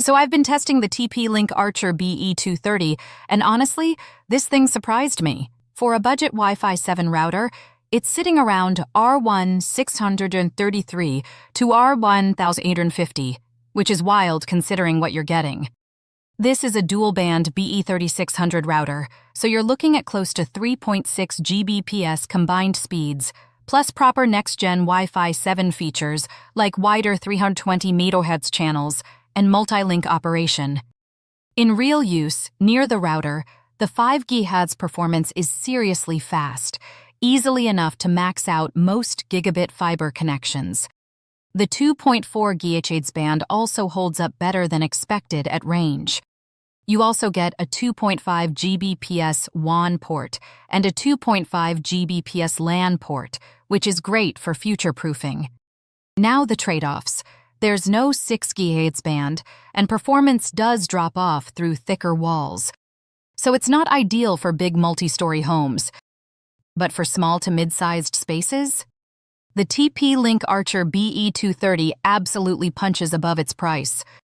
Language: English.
So I've been testing the TP-Link Archer BE230, and honestly, this thing surprised me. For a budget Wi-Fi 7 router, it's sitting around R1633 to R1850, which is wild considering what you're getting. This is a dual-band BE3600 router, so you're looking at close to 3.6 Gbps combined speeds, plus proper next-gen Wi-Fi 7 features like wider 320 MHz channels and multi-link operation. In real use, near the router, the 5 GHz performance is seriously fast, easily enough to max out most gigabit fiber connections. The 2.4 GHz band also holds up better than expected at range. You also get a 2.5 Gbps WAN port and a 2.5 Gbps LAN port, which is great for future-proofing. Now the trade-offs. There's no 6 GHz band, and performance does drop off through thicker walls. So it's not ideal for big multi-story homes. But for small to mid-sized spaces, the TP-Link Archer BE230 absolutely punches above its price.